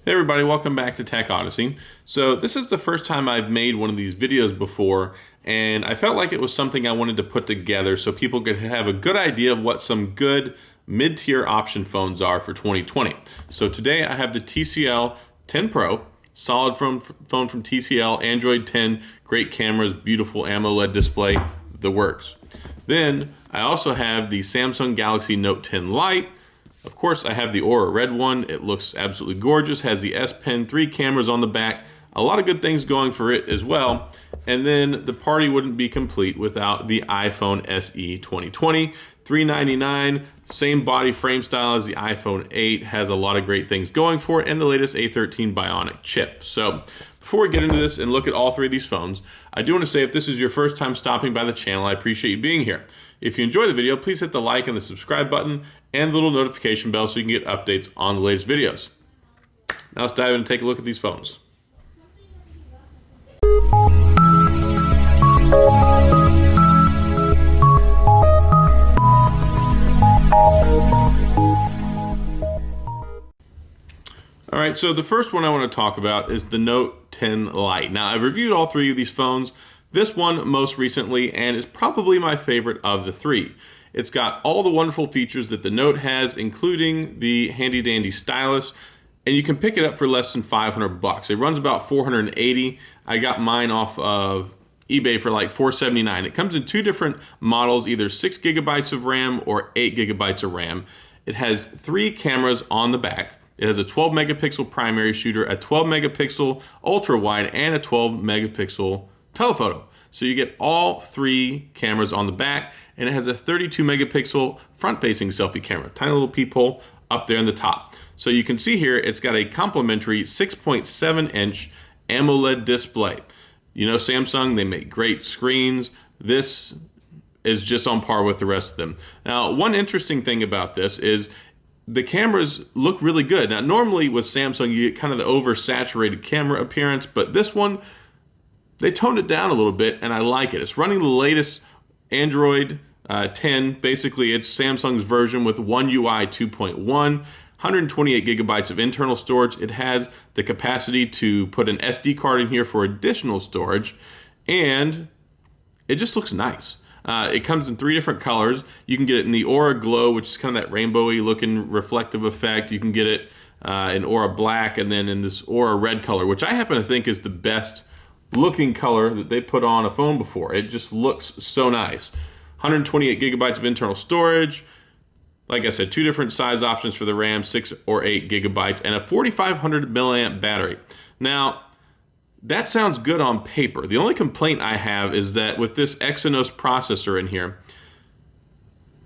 Hey everybody, welcome back to Tech Odyssey. So this is the first time I've made one of these videos before, and I felt like it was something I wanted to put together so people could have a good idea of what some good mid-tier option phones are for 2020. So today I have the TCL 10 Pro, solid phone from TCL, Android 10, great cameras, beautiful AMOLED display, the works. Then I also have the Samsung Galaxy Note 10 Lite. Of course, I have the Aura Red one. It looks absolutely gorgeous, has the S Pen 3 cameras on the back, a lot of good things going for it as well. And then the party wouldn't be complete without the iPhone SE 2020, $399, same body frame style as the iPhone 8, has a lot of great things going for it, and the latest A13 Bionic chip. So before we get into this and look at all three of these phones, I do want to say if this is your first time stopping by the channel, I appreciate you being here. If you enjoy the video, please hit the like and the subscribe button and the little notification bell so you can get updates on the latest videos. Now let's dive in and take a look at these phones. All right, so the first one I want to talk about is the Note 10 Lite. Now, I've reviewed all three of these phones, this one most recently, and is probably my favorite of the three. It's got all the wonderful features that the Note has, including the handy-dandy stylus, and you can pick it up for less than $500. It runs about $480. I got mine off of eBay for like $479. It comes in two different models, either 6 gigabytes of RAM or 8 gigabytes of RAM. It has 3 cameras on the back. It has a 12 megapixel primary shooter, a 12 megapixel ultra wide, and a 12 megapixel telephoto. So you get all 3 cameras on the back, and it has a 32 megapixel front-facing selfie camera, tiny little peephole up there in the top. So you can see here, it's got a complimentary 6.7 inch AMOLED display. You know Samsung, they make great screens. This is just on par with the rest of them. Now, one interesting thing about this is the cameras look really good. Now, normally with Samsung, you get kind of the oversaturated camera appearance, but this one, they toned it down a little bit, and I like it. It's running the latest Android 10. Basically, it's Samsung's version with One UI 2.1, 128 gigabytes of internal storage. It has the capacity to put an SD card in here for additional storage, and it just looks nice. It comes in 3 different colors. You can get it in the Aura Glow, which is kind of that rainbowy looking reflective effect. You can get it in Aura Black, and then in this Aura Red color, which I happen to think is the best looking color that they put on a phone before. It just looks so nice. 128 gigabytes of internal storage. Like I said, 2 different size options for the RAM, 6 or 8 gigabytes, and a 4,500 milliamp battery. Now, that sounds good on paper. The only complaint I have is that with this Exynos processor in here,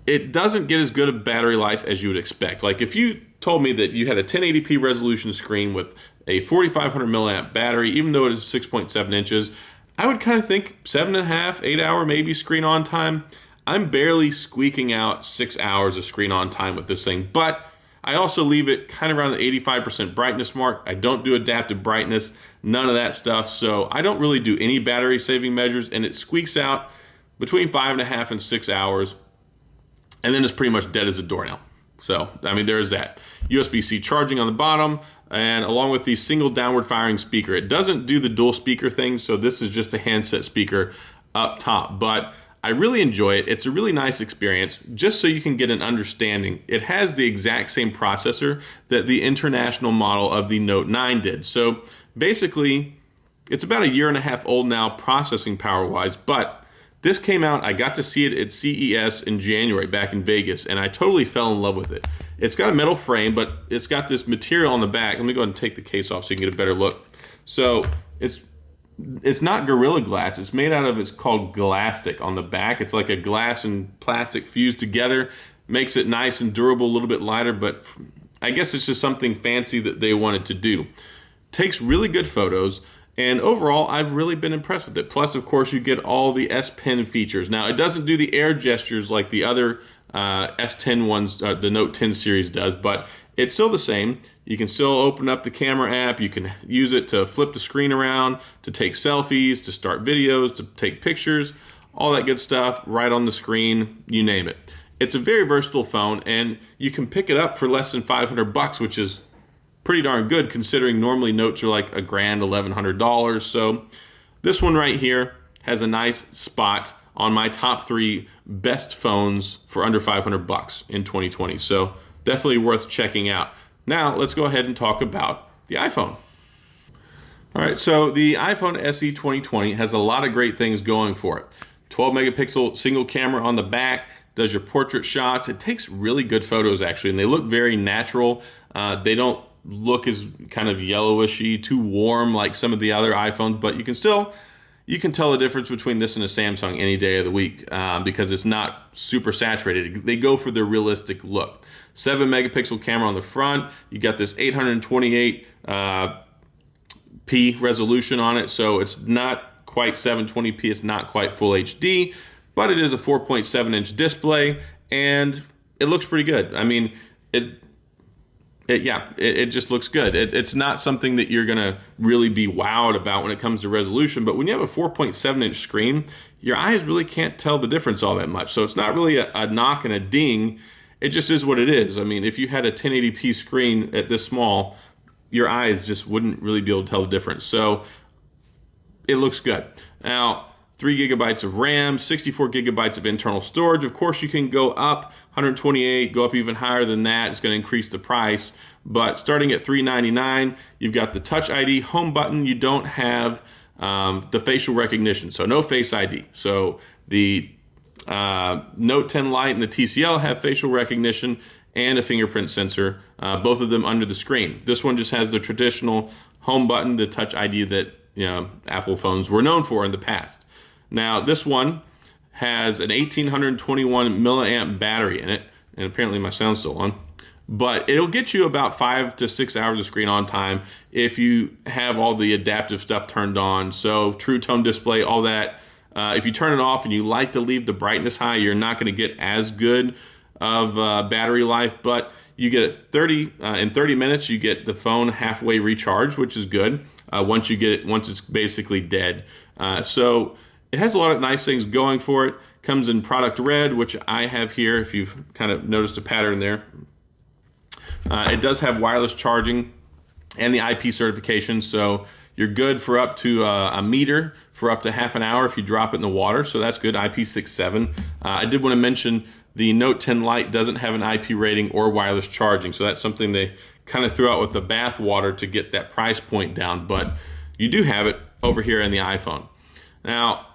it doesn't get as good a battery life as you would expect. Like if you told me that you had a 1080p resolution screen with a 4,500 milliamp battery, even though it is 6.7 inches, I would kind of think 7.5, 8 hour maybe screen on time. I'm barely squeaking out 6 hours of screen on time with this thing, but I also leave it kind of around the 85% brightness mark. I don't do adaptive brightness, none of that stuff. So I don't really do any battery saving measures, and it squeaks out between 5.5 and 6 hours. And then it's pretty much dead as a doornail. So, I mean, there's that. USB-C charging on the bottom, and along with the single downward firing speaker. It doesn't do the dual speaker thing, so this is just a handset speaker up top. But I really enjoy it. It's a really nice experience. Just so you can get an understanding, it has the exact same processor that the international model of the Note 9 did. So basically, it's about a year and a half old now processing power-wise, but this came out, I got to see it at CES in January back in Vegas, and I totally fell in love with it. It's got a metal frame, but it's got this material on the back. Let me go ahead and take the case off so you can get a better look. So it's not Gorilla Glass. It's made out of, it's called Glastic on the back. It's like a glass and plastic fused together. Makes it nice and durable, a little bit lighter, but I guess it's just something fancy that they wanted to do. Takes really good photos, and overall, I've really been impressed with it. Plus, of course, you get all the S Pen features. Now, it doesn't do the air gestures like the other S10 ones, the Note 10 series does, but it's still the same. You can still open up the camera app. You can use it to flip the screen around, to take selfies, to start videos, to take pictures, all that good stuff right on the screen, you name it. It's a very versatile phone, and you can pick it up for less than $500, which is pretty darn good considering normally Notes are like $1,000, $1,100. So this one right here has a nice spot on my top 3 best phones for under $500 in 2020. So definitely worth checking out. Now let's go ahead and talk about the iPhone. All right, so the iPhone SE 2020 has a lot of great things going for it. 12 megapixel single camera on the back, does your portrait shots. It takes really good photos actually, and they look very natural. They don't look as kind of yellowishy, too warm like some of the other iPhones, but you can tell the difference between this and a Samsung any day of the week because it's not super saturated. They go for the realistic look. 7 megapixel camera on the front. You got this 828 P resolution on it, so it's not quite 720p, it's not quite full HD, but it is a 4.7-inch display, and it looks pretty good. I mean, it just looks good. It's not something that you're gonna really be wowed about when it comes to resolution, but when you have a 4.7-inch screen, your eyes really can't tell the difference all that much. So it's not really a knock and a ding, it just is what it is. I mean, if you had a 1080p screen at this small, your eyes just wouldn't really be able to tell the difference. So it looks good. Now, 3 gigabytes of RAM, 64 gigabytes of internal storage. Of course, you can go up 128, go up even higher than that. It's going to increase the price. But starting at $399, you've got the Touch ID home button. You don't have the facial recognition, so no Face ID. So the Note 10 Lite and the TCL have facial recognition and a fingerprint sensor, both of them under the screen. This one just has the traditional home button, the Touch ID that Apple phones were known for in the past. Now, this one has an 1821 milliamp battery in it, and apparently my sound's still on, but it'll get you about 5 to 6 hours of screen on time if you have all the adaptive stuff turned on. So True Tone display, all that. If you turn it off and you like to leave the brightness high, you're not going to get as good of battery life, but you get it in 30 minutes. You get the phone halfway recharged, which is good. Once it's basically dead. So it has a lot of nice things going for it. Comes in product red, which I have here. If you've kind of noticed a pattern there, it does have wireless charging and the IP certification. So you're good for up to a meter for up to half an hour if you drop it in the water. So that's good. IP67. I did want to mention the Note 10 Lite doesn't have an IP rating or wireless charging, so that's something they kind of threw out with the bath water to get that price point down, but you do have it over here in the iPhone. Now,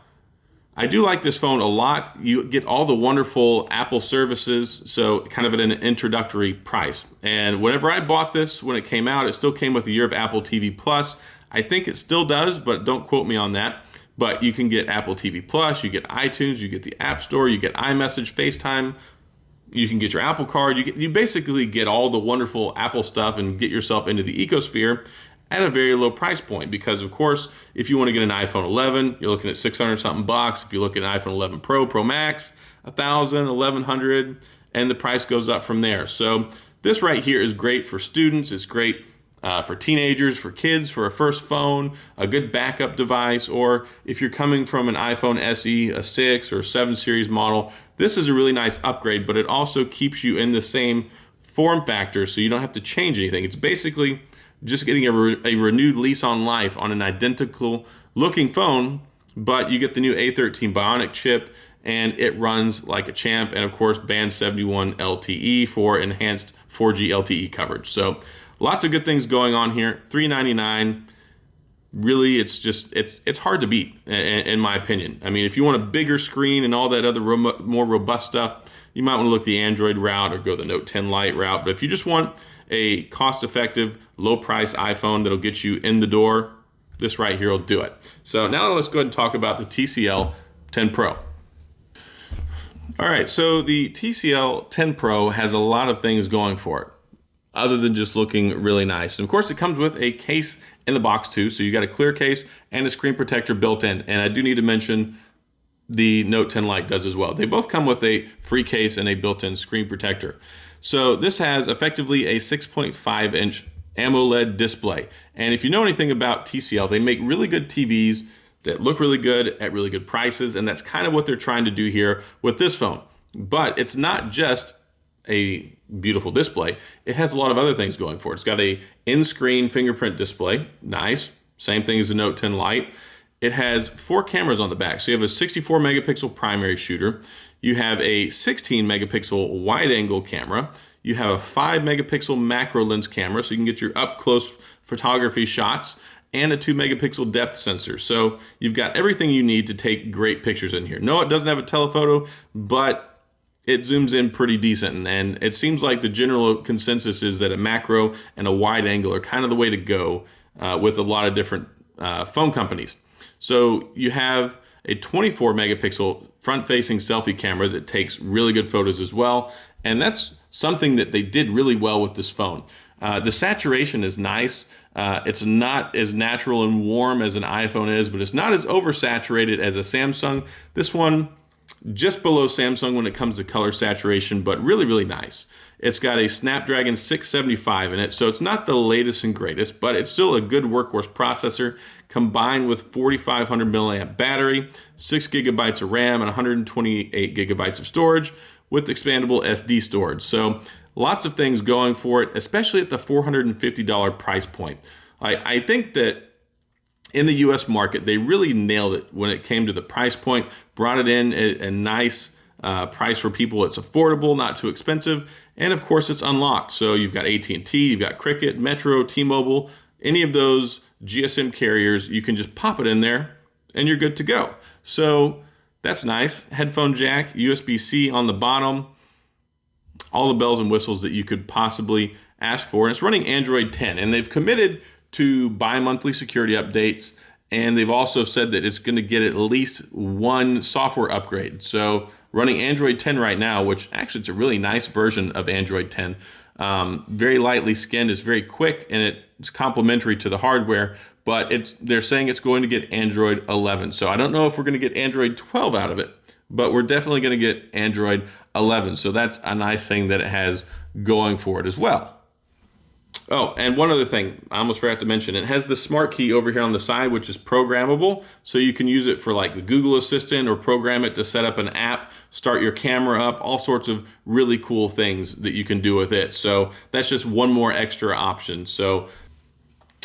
I do like this phone a lot. You get all the wonderful Apple services, so kind of at an introductory price. And whenever I bought this, when it came out, it still came with a year of Apple TV Plus. I think it still does, but don't quote me on that. But you can get Apple TV Plus, you get iTunes, you get the App Store, you get iMessage, FaceTime, you can get your Apple Card. You basically get all the wonderful Apple stuff and get yourself into the ecosphere at a very low price point. Because of course, if you want to get an iPhone 11, you're looking at 600 something bucks. If you look at an iPhone 11 Pro, Pro Max, 1,000, 1,100, and the price goes up from there. So this right here is great for students. It's great for teenagers, for kids, for a first phone, a good backup device, or if you're coming from an iPhone SE, a 6 or 7 series model, this is a really nice upgrade, but it also keeps you in the same form factor, so you don't have to change anything. It's basically just getting a renewed lease on life on an identical looking phone, but you get the new A13 Bionic chip, and it runs like a champ, and of course Band 71 LTE for enhanced 4G LTE coverage. So lots of good things going on here. $399. Really, it's hard to beat, in my opinion. I mean, if you want a bigger screen and all that other more robust stuff, you might want to look the Android route or go the Note 10 Lite route. But if you just want a cost-effective, low-price iPhone that'll get you in the door, this right here will do it. So now let's go ahead and talk about the TCL 10 Pro. All right, so the TCL 10 Pro has a lot of things going for it, other than just looking really nice. And of course, it comes with a case in the box too, so you got a clear case and a screen protector built in. And I do need to mention the Note 10 Lite does as well. They both come with a free case and a built-in screen protector. So this has effectively a 6.5-inch AMOLED display. And if you know anything about TCL, they make really good TVs that look really good at really good prices, and that's kind of what they're trying to do here with this phone. But it's not just a beautiful display, it has a lot of other things going for it. It's got a in-screen fingerprint display, nice. Same thing as the Note 10 Lite. It has 4 cameras on the back. So you have a 64 megapixel primary shooter. You have a 16 megapixel wide angle camera. You have a 5 megapixel macro lens camera, so you can get your up close photography shots, and a 2 megapixel depth sensor. So you've got everything you need to take great pictures in here. No, it doesn't have a telephoto, but it zooms in pretty decent. And it seems like the general consensus is that a macro and a wide angle are kind of the way to go with a lot of different phone companies. So you have a 24 megapixel front-facing selfie camera that takes really good photos as well. And that's something that they did really well with this phone. The saturation is nice. It's not as natural and warm as an iPhone is, but it's not as oversaturated as a Samsung. This one, just below Samsung when it comes to color saturation, but really, really nice. It's got a Snapdragon 675 in it, so it's not the latest and greatest, but it's still a good workhorse processor combined with 4,500 milliamp battery, 6 gigabytes of RAM, and 128 gigabytes of storage with expandable SD storage. So lots of things going for it, especially at the $450 price point. I think that in the US market, they really nailed it when it came to the price point, brought it in at a nice price for people. It's affordable, not too expensive, and of course it's unlocked. So you've got AT&T, you've got Cricket, Metro, T-Mobile, any of those GSM carriers, you can just pop it in there and you're good to go. So that's nice. Headphone jack, USB-C on the bottom, all the bells and whistles that you could possibly ask for. And it's running Android 10, and they've committed to bi-monthly security updates, and they've also said that it's going to get at least one software upgrade. So running Android 10 right now, which actually it's a really nice version of Android 10, very lightly skinned, it's very quick, and it's complementary to the hardware, but they're saying it's going to get Android 11. So I don't know if we're going to get Android 12 out of it, but we're definitely going to get Android 11. So that's a nice thing that it has going for it as well. Oh, and one other thing I almost forgot to mention, it has the smart key over here on the side, which is programmable. So you can use it for like the Google Assistant or program it to set up an app, start your camera up, all sorts of really cool things that you can do with it. So that's just one more extra option. So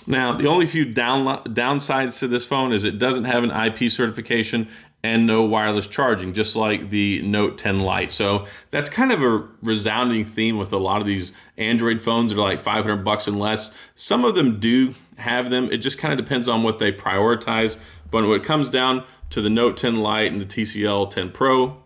now the only few downsides to this phone is it doesn't have an IP certification and no wireless charging, just like the Note 10 Lite. So that's kind of a resounding theme with a lot of these Android phones that are like $500 and less. Some of them do have them. It just kind of depends on what they prioritize. But when it comes down to the Note 10 Lite and the TCL 10 Pro,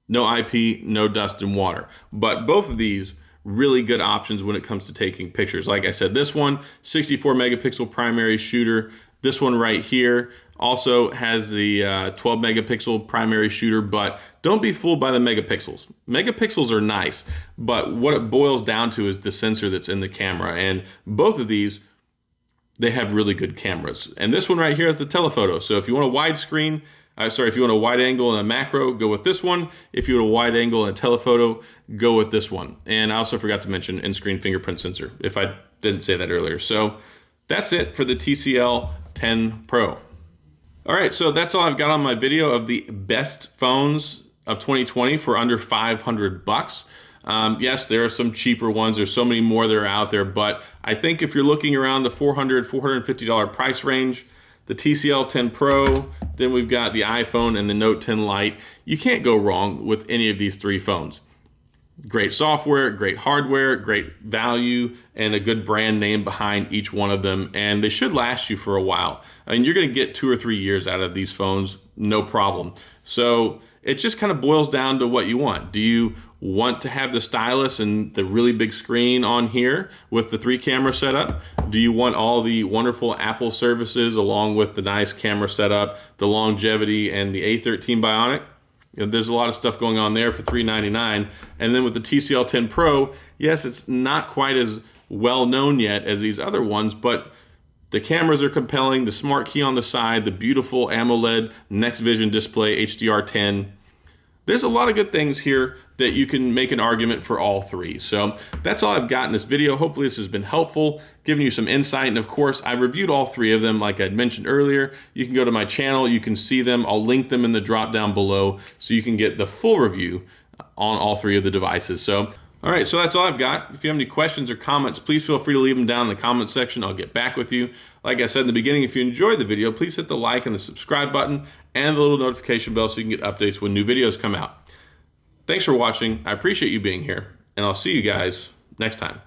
no IP, no dust and water. But both of these really good options when it comes to taking pictures. Like I said, this one, 64 megapixel primary shooter. This one right here also has the 12 megapixel primary shooter, but don't be fooled by the megapixels. Megapixels are nice, but what it boils down to is the sensor that's in the camera. And both of these, they have really good cameras. And this one right here has the telephoto. So if you want a wide screen, if you want a wide angle and a macro, go with this one. If you want a wide angle and a telephoto, go with this one. And I also forgot to mention in-screen fingerprint sensor, if I didn't say that earlier. So that's it for the TCL 10 Pro. All right, so that's all I've got on my video of the best phones of 2020 for under $500. Yes, there are some cheaper ones. There's so many more that are out there, but I think if you're looking around the $450 price range, the TCL 10 Pro, then we've got the iPhone and the Note 10 Lite. You can't go wrong with any of these three phones. Great software, great hardware, great value, and a good brand name behind each one of them. And they should last you for a while. I mean, you're going to get 2 or 3 years out of these phones, no problem. So it just kind of boils down to what you want. Do you want to have the stylus and the really big screen on here with the 3-camera setup? Do you want all the wonderful Apple services along with the nice camera setup, the longevity, and the A13 Bionic? There's a lot of stuff going on there for $399. And then with the TCL 10 Pro, yes, it's not quite as well known yet as these other ones, but the cameras are compelling, the smart key on the side, the beautiful AMOLED Next Vision display, HDR10. There's a lot of good things here that you can make an argument for all three. So that's all I've got in this video. Hopefully this has been helpful, giving you some insight. And of course, I reviewed all three of them like I'd mentioned earlier. You can go to my channel, you can see them. I'll link them in the drop down below so you can get the full review on all three of the devices. So All right, so that's all I've got. If you have any questions or comments, please feel free to leave them down in the comment section. I'll get back with you. Like I said in the beginning, if you enjoyed the video, please hit the like and the subscribe button and the little notification bell so you can get updates when new videos come out. Thanks for watching. I appreciate you being here, and I'll see you guys next time.